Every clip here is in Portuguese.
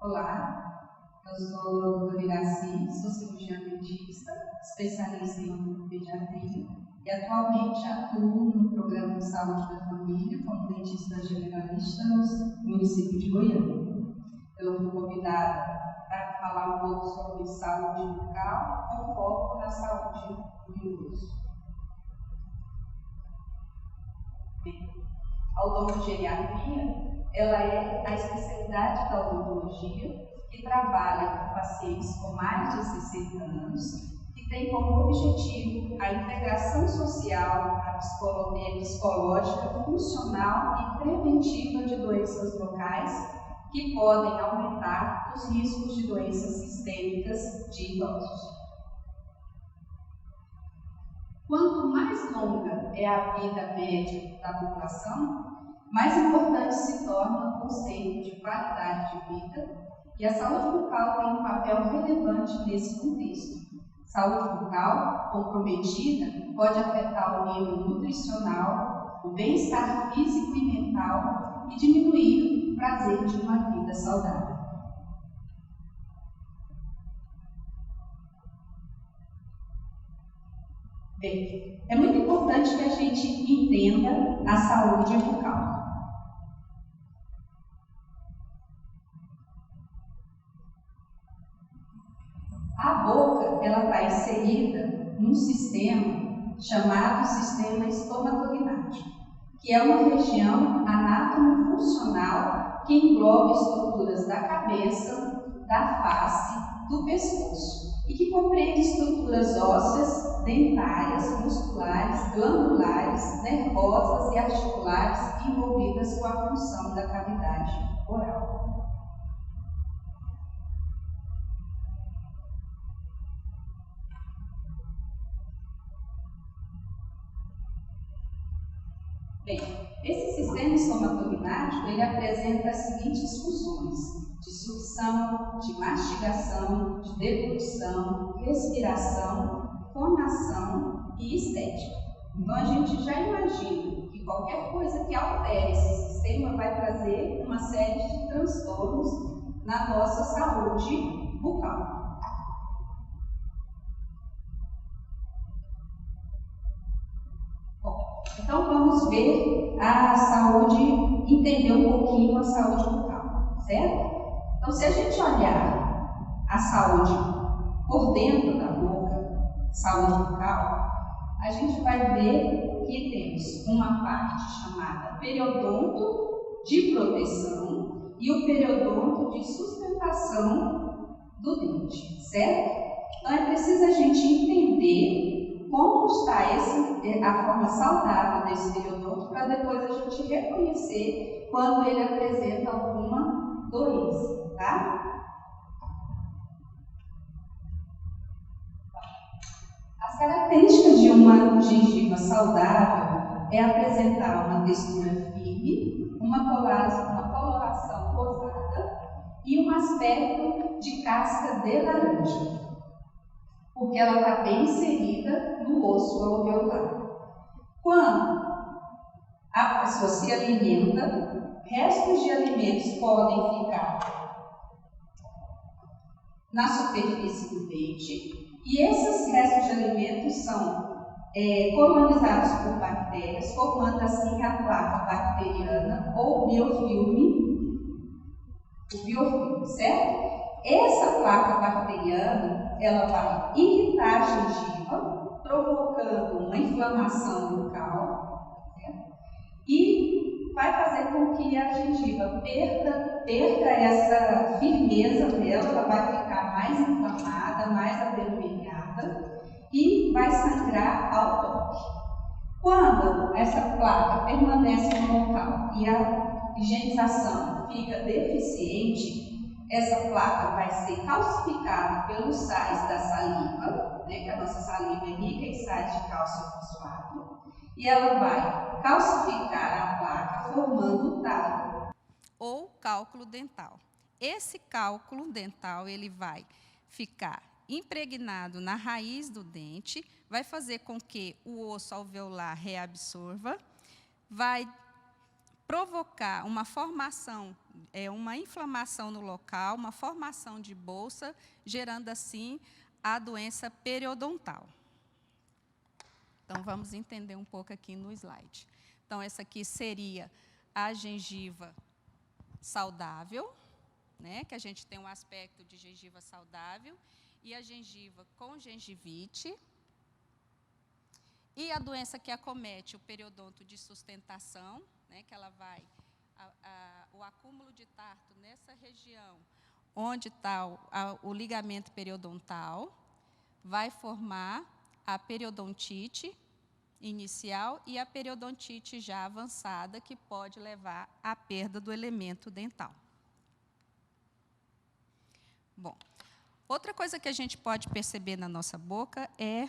Olá, eu sou a doutora Iraci, sou cirurgiã dentista, especialista em odontopediatria e atualmente atuo no programa de saúde da família como dentista generalista no município de Goiânia. Eu fui convidada para falar um pouco sobre saúde bucal com foco na saúde do idoso. A odontogeriatria, ela é a especialidade da odontologia que trabalha com pacientes com mais de 60 anos, que tem como objetivo a integração social, a psicológica, funcional e preventiva de doenças locais que podem aumentar os riscos de doenças sistêmicas de idosos. Quanto mais longa é a vida média da população, mais importante se torna o conceito de qualidade de vida, e a saúde bucal tem um papel relevante nesse contexto. Saúde bucal comprometida pode afetar o nível nutricional, o bem-estar físico e mental e diminuir o prazer de uma vida saudável. Bem, é muito importante que a gente entenda a saúde bucal. A boca, ela está inserida num sistema chamado sistema estomatognático, que é uma região anatomo-funcional que engloba estruturas da cabeça, da face, do pescoço e que compreende estruturas ósseas, dentárias, musculares, glandulares, nervosas e articulares envolvidas com a função da cavidade oral. Bem, esse sistema estomatognático ele apresenta as seguintes funções: de sucção, de mastigação, de deglução, respiração, fonação e estética. Então a gente já imagina que qualquer coisa que altere esse sistema vai trazer uma série de transtornos na nossa saúde bucal. Então vamos ver a saúde, entender um pouquinho a saúde bucal, certo? Então se a gente olhar a saúde por dentro da boca, saúde bucal, a gente vai ver que temos uma parte chamada periodonto de proteção e o periodonto de sustentação do dente, certo? Então é preciso a gente entender como está a forma saudável desse periodonto para depois a gente reconhecer quando ele apresenta alguma doença, tá? As características de uma gengiva saudável é apresentar uma textura firme, uma coloração rosada e um aspecto de casca de laranja, porque ela está bem inserida no osso alveolar. Quando a pessoa se alimenta, restos de alimentos podem ficar na superfície do dente e esses restos de alimentos são colonizados por bactérias, formando assim a placa bacteriana ou biofilme, certo? Essa placa bacteriana, ela vai irritar a gengiva, provocando uma inflamação bucal, certo? E vai fazer com que a gengiva perca essa firmeza dela, ela vai ficar mais inflamada, mais avermelhada e vai sangrar ao toque. Quando essa placa permanece no local e a higienização fica deficiente, essa placa vai ser calcificada pelos sais da saliva, né, que a nossa saliva é rica em sais de cálcio e fosfato, e ela vai calcificar a placa formando o tálamo ou cálculo dental. Esse cálculo dental ele vai ficar impregnado na raiz do dente, vai fazer com que o osso alveolar reabsorva, vai provocar uma formação uma inflamação no local, uma formação de bolsa, gerando assim a doença periodontal. Então, vamos entender um pouco aqui no slide. Então, essa aqui seria a gengiva saudável, né, que a gente tem um aspecto de gengiva saudável, e a gengiva com gengivite. E a doença que acomete o periodonto de sustentação, né, que ela vai, o acúmulo de tarto nessa região, onde está o ligamento periodontal, vai formar a periodontite inicial e a periodontite já avançada, que pode levar à perda do elemento dental. Bom, outra coisa que a gente pode perceber na nossa boca é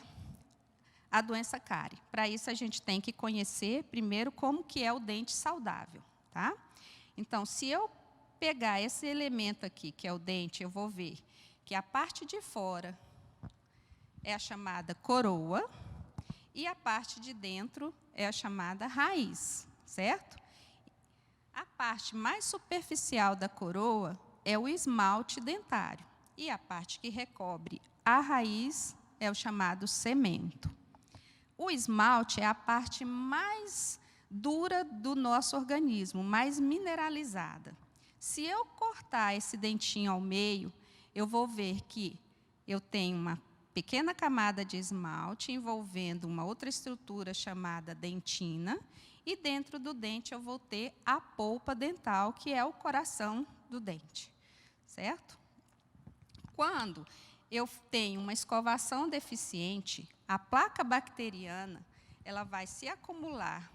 a doença cárie. Para isso, a gente tem que conhecer primeiro como que é o dente saudável, tá? Então, se eu pegar esse elemento aqui, que é o dente, eu vou ver que a parte de fora é a chamada coroa e a parte de dentro é a chamada raiz, certo? A parte mais superficial da coroa é o esmalte dentário e a parte que recobre a raiz é o chamado cemento. O esmalte é a parte mais dura do nosso organismo, mais mineralizada. Se eu cortar esse dentinho ao meio, eu vou ver que eu tenho uma pequena camada de esmalte envolvendo uma outra estrutura chamada dentina, e dentro do dente eu vou ter a polpa dental, que é o coração do dente, certo? Quando eu tenho uma escovação deficiente, a placa bacteriana ela vai se acumular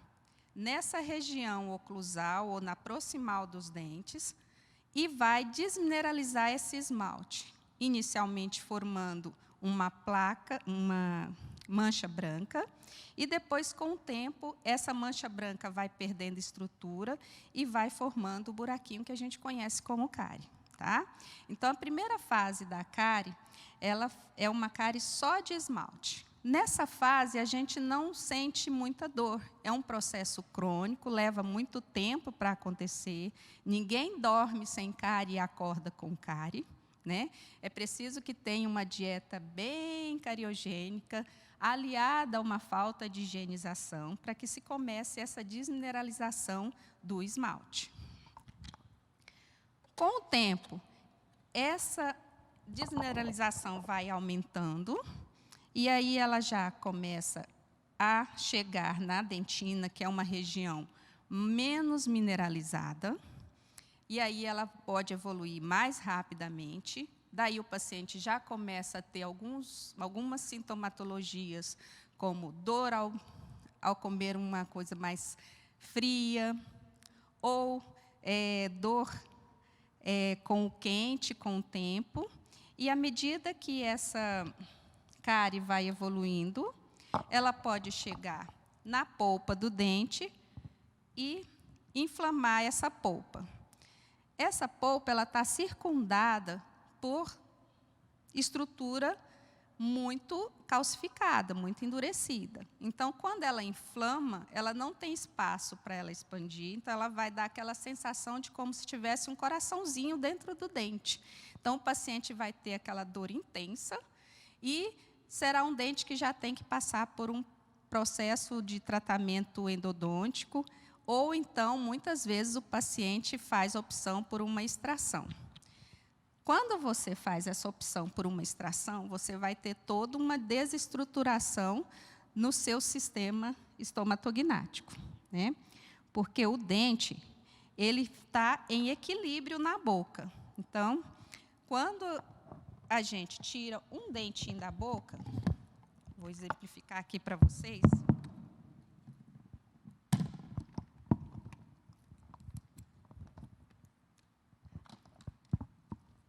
nessa região oclusal ou na proximal dos dentes e vai desmineralizar esse esmalte, inicialmente formando uma placa, uma mancha branca, e depois, com o tempo, essa mancha branca vai perdendo estrutura e vai formando o buraquinho que a gente conhece como cárie, tá? Então, a primeira fase da cárie, ela é uma cárie só de esmalte. Nessa fase, a gente não sente muita dor. É um processo crônico, leva muito tempo para acontecer. Ninguém dorme sem cárie e acorda com cárie, né? É preciso que tenha uma dieta bem cariogênica, aliada a uma falta de higienização, para que se comece essa desmineralização do esmalte. Com o tempo, essa desmineralização vai aumentando, e aí ela já começa a chegar na dentina, que é uma região menos mineralizada, e aí ela pode evoluir mais rapidamente. Daí o paciente já começa a ter algumas sintomatologias, como dor ao comer uma coisa mais fria, ou dor com o quente, com o tempo. E à medida que essa cárie vai evoluindo, ela pode chegar na polpa do dente e inflamar essa polpa. Essa polpa está circundada por estrutura muito calcificada, muito endurecida. Então, quando ela inflama, ela não tem espaço para ela expandir, então ela vai dar aquela sensação de como se tivesse um coraçãozinho dentro do dente. Então, o paciente vai ter aquela dor intensa e será um dente que já tem que passar por um processo de tratamento endodôntico, ou então, muitas vezes, o paciente faz a opção por uma extração. Quando você faz essa opção por uma extração, você vai ter toda uma desestruturação no seu sistema estomatognático, né? Porque o dente, ele está em equilíbrio na boca. Então, quando a gente tira um dentinho da boca, vou exemplificar aqui para vocês.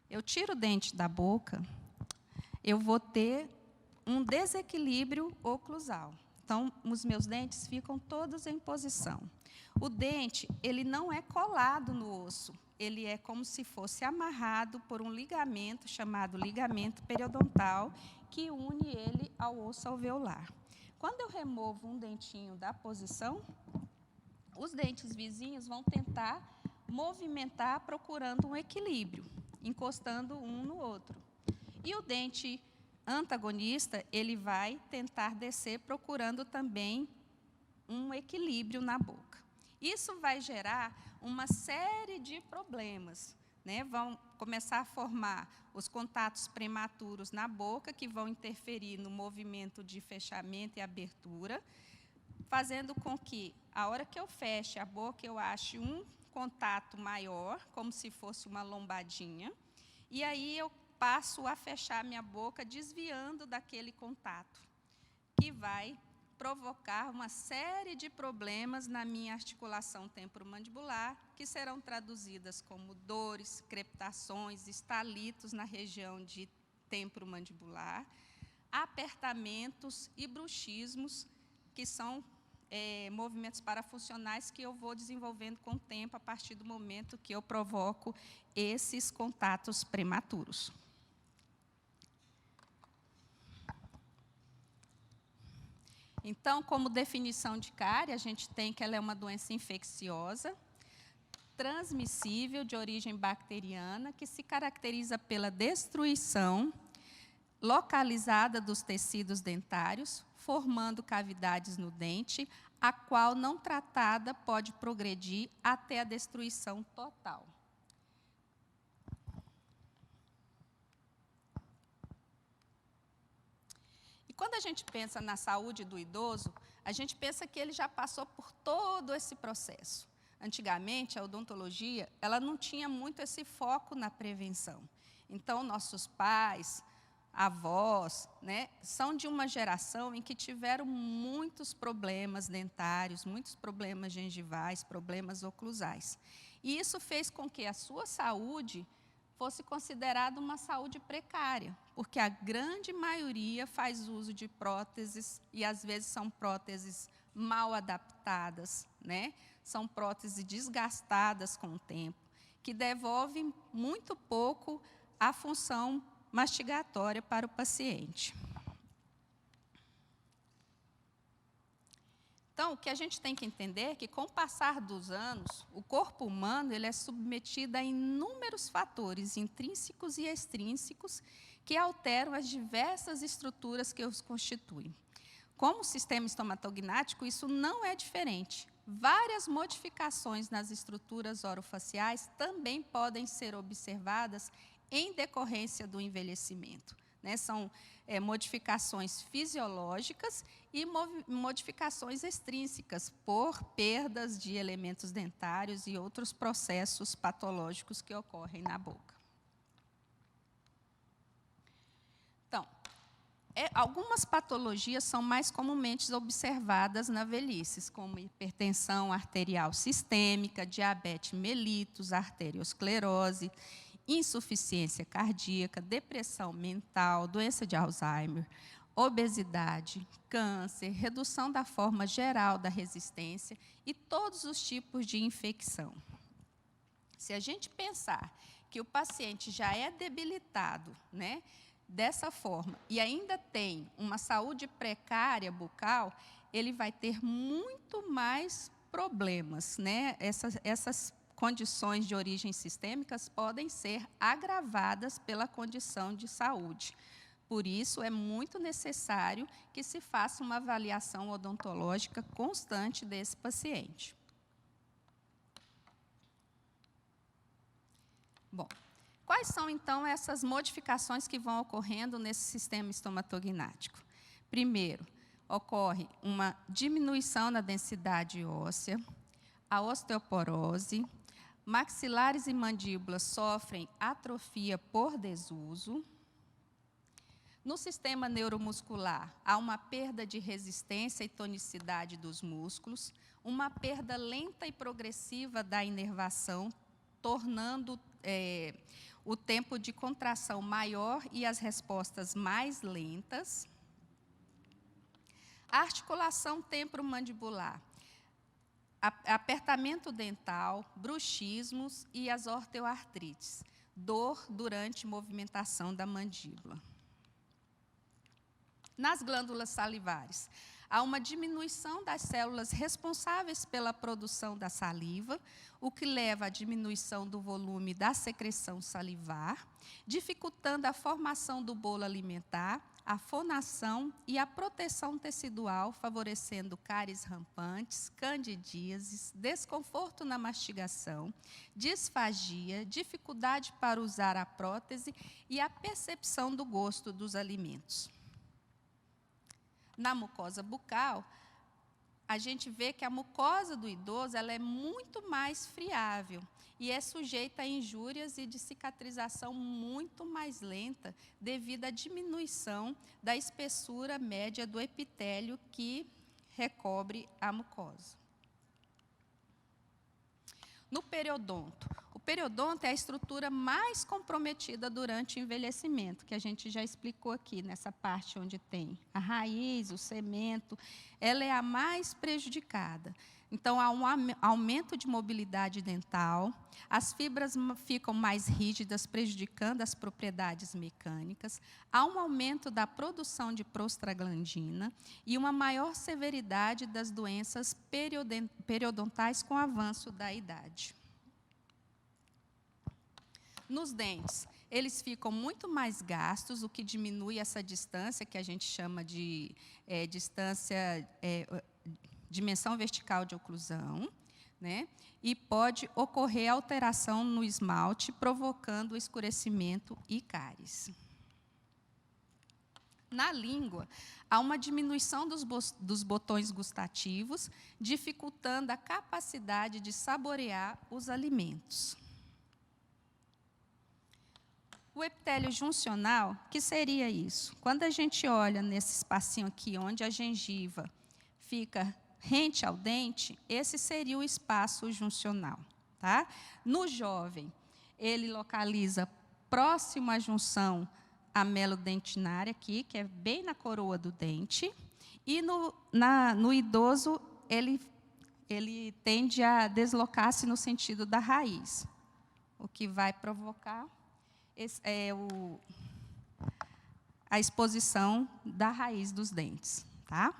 Eu tiro o dente da boca, eu vou ter um desequilíbrio oclusal. Então, os meus dentes ficam todos em posição. O dente, ele não é colado no osso, ele é como se fosse amarrado por um ligamento chamado ligamento periodontal, que une ele ao osso alveolar. Quando eu removo um dentinho da posição, os dentes vizinhos vão tentar movimentar procurando um equilíbrio, encostando um no outro. E o dente antagonista, ele vai tentar descer procurando também um equilíbrio na boca. Isso vai gerar uma série de problemas, né? Vão começar a formar os contatos prematuros na boca, que vão interferir no movimento de fechamento e abertura, fazendo com que, a hora que eu feche a boca, eu ache um contato maior, como se fosse uma lombadinha, e aí eu passo a fechar minha boca, desviando daquele contato, que vai provocar uma série de problemas na minha articulação temporomandibular, que serão traduzidas como dores, crepitações, estalitos na região de temporomandibular, apertamentos e bruxismos, que são movimentos parafuncionais que eu vou desenvolvendo com o tempo, a partir do momento que eu provoco esses contatos prematuros. Então, como definição de cárie, a gente tem que ela é uma doença infecciosa, transmissível, de origem bacteriana, que se caracteriza pela destruição localizada dos tecidos dentários, formando cavidades no dente, a qual, não tratada, pode progredir até a destruição total. Quando a gente pensa na saúde do idoso, a gente pensa que ele já passou por todo esse processo. Antigamente, a odontologia, ela não tinha muito esse foco na prevenção. Então, nossos pais, avós, né, são de uma geração em que tiveram muitos problemas dentários, muitos problemas gengivais, problemas oclusais. E isso fez com que a sua saúde fosse considerada uma saúde precária, porque a grande maioria faz uso de próteses, e às vezes são próteses mal adaptadas, né? São próteses desgastadas com o tempo, que devolvem muito pouco a função mastigatória para o paciente. Então, o que a gente tem que entender é que, com o passar dos anos, o corpo humano ele é submetido a inúmeros fatores intrínsecos e extrínsecos que alteram as diversas estruturas que os constituem. Como o sistema estomatognático, isso não é diferente. Várias modificações nas estruturas orofaciais também podem ser observadas em decorrência do envelhecimento. Né, são modificações fisiológicas e modificações extrínsecas por perdas de elementos dentários e outros processos patológicos que ocorrem na boca. Então, algumas patologias são mais comumente observadas na velhice, como hipertensão arterial sistêmica, diabetes mellitus, arteriosclerose, insuficiência cardíaca, depressão mental, doença de Alzheimer, obesidade, câncer, redução da forma geral da resistência e todos os tipos de infecção. Se a gente pensar que o paciente já é debilitado, né, dessa forma, e ainda tem uma saúde precária bucal, ele vai ter muito mais problemas, né? Essas condições de origem sistêmicas podem ser agravadas pela condição de saúde. Por isso, é muito necessário que se faça uma avaliação odontológica constante desse paciente. Bom, quais são, então, essas modificações que vão ocorrendo nesse sistema estomatognático? Primeiro, ocorre uma diminuição na densidade óssea, a osteoporose, maxilares e mandíbulas sofrem atrofia por desuso. No sistema neuromuscular, há uma perda de resistência e tonicidade dos músculos, uma perda lenta e progressiva da inervação, tornando o tempo de contração maior e as respostas mais lentas. A articulação temporomandibular, apertamento dental, bruxismos e as ortoartrites, dor durante movimentação da mandíbula. Nas glândulas salivares, Há uma diminuição das células responsáveis pela produção da saliva, o que leva à diminuição do volume da secreção salivar, dificultando a formação do bolo alimentar, a fonação e a proteção tecidual, favorecendo cáries rampantes, candidíases, desconforto na mastigação, disfagia, dificuldade para usar a prótese e a percepção do gosto dos alimentos. Na mucosa bucal, a gente vê que a mucosa do idoso ela é muito mais friável e é sujeita a injúrias e de cicatrização muito mais lenta devido à diminuição da espessura média do epitélio que recobre a mucosa. No periodonto. O periodonto é a estrutura mais comprometida durante o envelhecimento, que a gente já explicou aqui, nessa parte onde tem a raiz, o cemento, ela é a mais prejudicada. Então, há um aumento de mobilidade dental, as fibras ficam mais rígidas, prejudicando as propriedades mecânicas, há um aumento da produção de prostaglandina e uma maior severidade das doenças periodontais com o avanço da idade. Nos dentes, eles ficam muito mais gastos, o que diminui essa distância, que a gente chama de dimensão vertical de oclusão, né? E pode ocorrer alteração no esmalte, provocando escurecimento e cáries. Na língua, há uma diminuição dos botões gustativos, dificultando a capacidade de saborear os alimentos. O epitélio juncional, que seria isso? Quando a gente olha nesse espacinho aqui, onde a gengiva fica rente ao dente, esse seria o espaço juncional. Tá? No jovem, ele localiza próximo à junção amelodentinária, aqui, que é bem na coroa do dente, e no idoso, ele tende a deslocar-se no sentido da raiz, o que vai provocar a exposição da raiz dos dentes. Tá?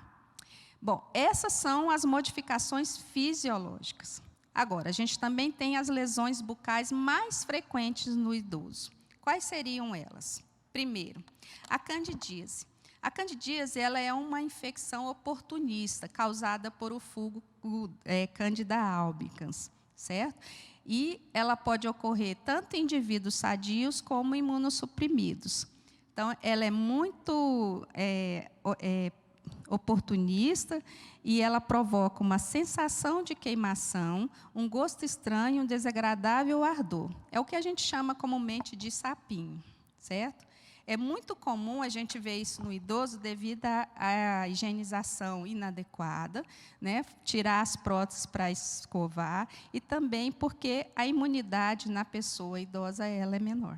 Bom, essas são as modificações fisiológicas. Agora, a gente também tem as lesões bucais mais frequentes no idoso. Quais seriam elas? Primeiro, a candidíase. A candidíase ela é uma infecção oportunista causada por o fungo Candida albicans, certo? E ela pode ocorrer tanto em indivíduos sadios como imunossuprimidos. Então, ela é muito oportunista e ela provoca uma sensação de queimação, um gosto estranho, um desagradável ardor. É o que a gente chama comumente de sapinho, certo? É muito comum a gente ver isso no idoso devido à higienização inadequada, né? Tirar as próteses para escovar, e também porque a imunidade na pessoa idosa ela é menor.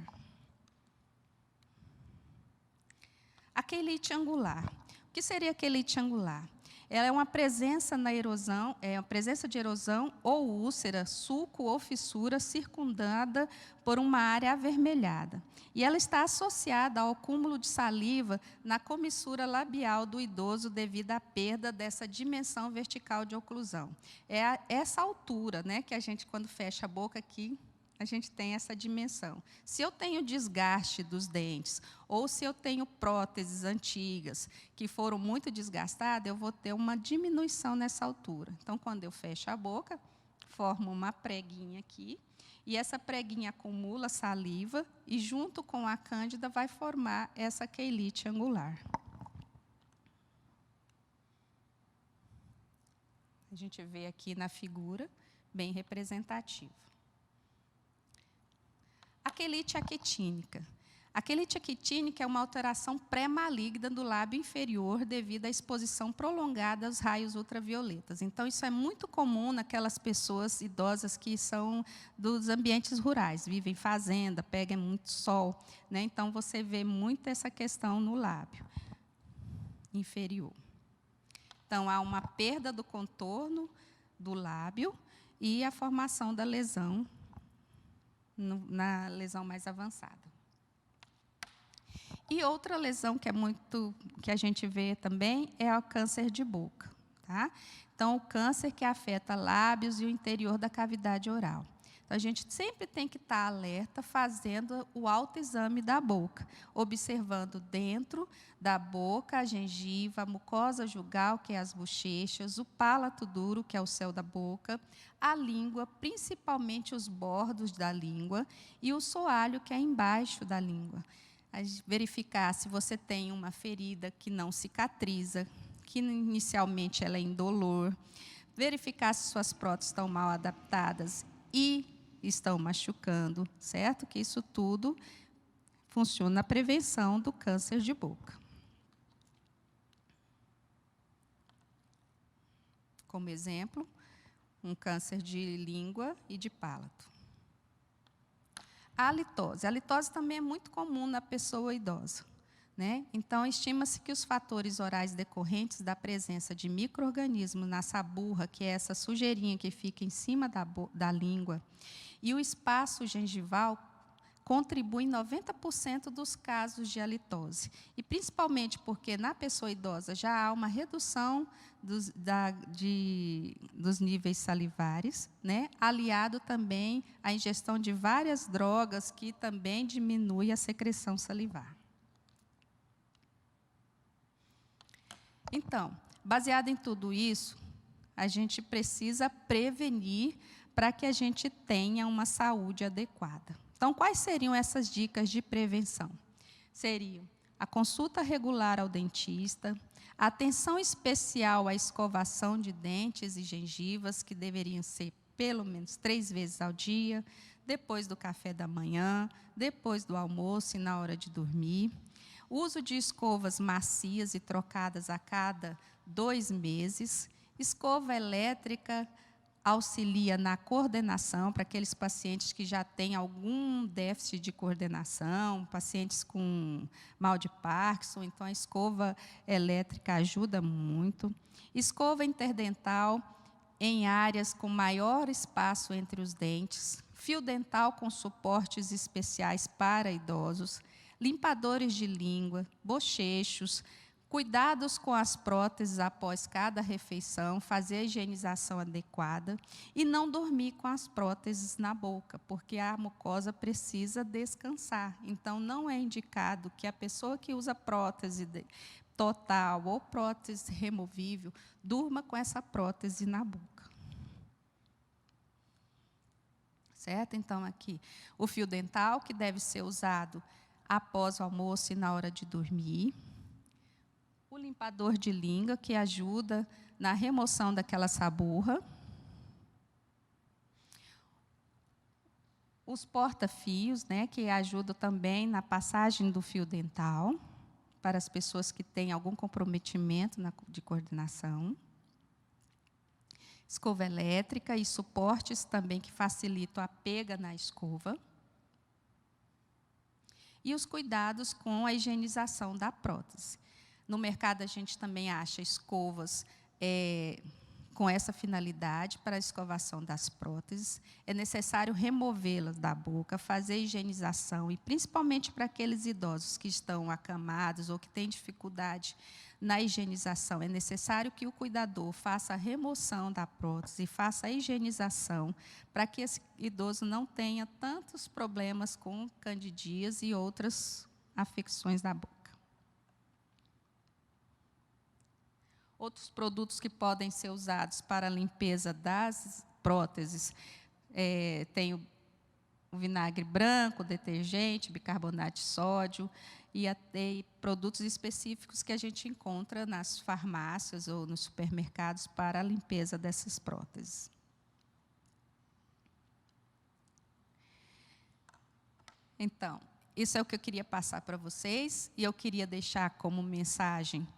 A quelite angular. O que seria a quelite angular? Ela é uma presença na erosão, uma presença de erosão ou úlcera, sulco ou fissura circundada por uma área avermelhada. E ela está associada ao acúmulo de saliva na comissura labial do idoso devido à perda dessa dimensão vertical de oclusão. É essa altura, né, que a gente, quando fecha a boca aqui, a gente tem essa dimensão. Se eu tenho desgaste dos dentes, ou se eu tenho próteses antigas que foram muito desgastadas, eu vou ter uma diminuição nessa altura. Então, quando eu fecho a boca, formo uma preguinha aqui, e essa preguinha acumula saliva, e junto com a cândida vai formar essa quelite angular. A gente vê aqui na figura, bem representativo. A quelite aquitínica. A quelite aquitínica é uma alteração pré-maligna do lábio inferior devido à exposição prolongada aos raios ultravioletas. Então, isso é muito comum naquelas pessoas idosas que são dos ambientes rurais, vivem em fazenda, pegam muito sol, né? Então, você vê muito essa questão no lábio inferior. Então, há uma perda do contorno do lábio e a formação da lesão na lesão mais avançada. E outra lesão que a gente vê também é o câncer de boca, tá? Então, o câncer que afeta lábios e o interior da cavidade oral. Então, a gente sempre tem que estar alerta fazendo o autoexame da boca, observando dentro da boca a gengiva, a mucosa jugal, que é as bochechas, o palato duro, que é o céu da boca, a língua, principalmente os bordos da língua, e o soalho, que é embaixo da língua. Verificar se você tem uma ferida que não cicatriza, que inicialmente ela é indolor, verificar se suas próteses estão mal adaptadas e estão machucando, certo? Que isso tudo funciona na prevenção do câncer de boca. Como exemplo, um câncer de língua e de palato. A halitose. A halitose também é muito comum na pessoa idosa, né? Então, estima-se que os fatores orais decorrentes da presença de micro-organismos na saburra, que é essa sujeirinha que fica em cima da língua, e o espaço gengival, contribuem em 90% dos casos de halitose. E principalmente porque na pessoa idosa já há uma redução dos níveis salivares, né? Aliado também à ingestão de várias drogas que também diminui a secreção salivar. Então, baseado em tudo isso, a gente precisa prevenir para que a gente tenha uma saúde adequada. Então, quais seriam essas dicas de prevenção? Seriam a consulta regular ao dentista, a atenção especial à escovação de dentes e gengivas, que deveriam ser pelo menos 3 vezes ao dia, depois do café da manhã, depois do almoço e na hora de dormir. O uso de escovas macias e trocadas a cada 2 meses. Escova elétrica auxilia na coordenação para aqueles pacientes que já têm algum déficit de coordenação, pacientes com mal de Parkinson, então a escova elétrica ajuda muito. Escova interdental em áreas com maior espaço entre os dentes, fio dental com suportes especiais para idosos, limpadores de língua, bochechos, cuidados com as próteses após cada refeição, fazer a higienização adequada e não dormir com as próteses na boca, porque a mucosa precisa descansar. Então, não é indicado que a pessoa que usa prótese total ou prótese removível durma com essa prótese na boca. Certo? Então, aqui, o fio dental, que deve ser usado após o almoço e na hora de dormir. O limpador de língua, que ajuda na remoção daquela saburra. Os porta-fios, né, que ajudam também na passagem do fio dental, para as pessoas que têm algum comprometimento de coordenação. Escova elétrica e suportes também que facilitam a pega na escova. E os cuidados com a higienização da prótese. No mercado, a gente também acha escovas com essa finalidade para a escovação das próteses. É necessário removê-las da boca, fazer a higienização, e principalmente para aqueles idosos que estão acamados ou que têm dificuldade na higienização, é necessário que o cuidador faça a remoção da prótese, faça a higienização, para que esse idoso não tenha tantos problemas com candidíase e outras afecções da boca. Outros produtos que podem ser usados para a limpeza das próteses, tem o vinagre branco, detergente, bicarbonato de sódio, e até produtos específicos que a gente encontra nas farmácias ou nos supermercados para a limpeza dessas próteses. Então, isso é o que eu queria passar para vocês, e eu queria deixar como mensagem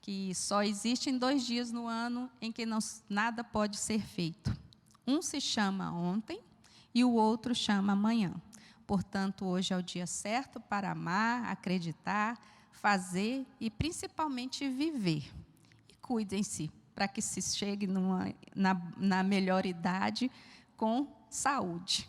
que só existem 2 dias no ano em que nada pode ser feito. Um se chama ontem e o outro chama amanhã. Portanto, hoje é o dia certo para amar, acreditar, fazer e principalmente viver. E cuidem-se para que se chegue na melhor idade com saúde.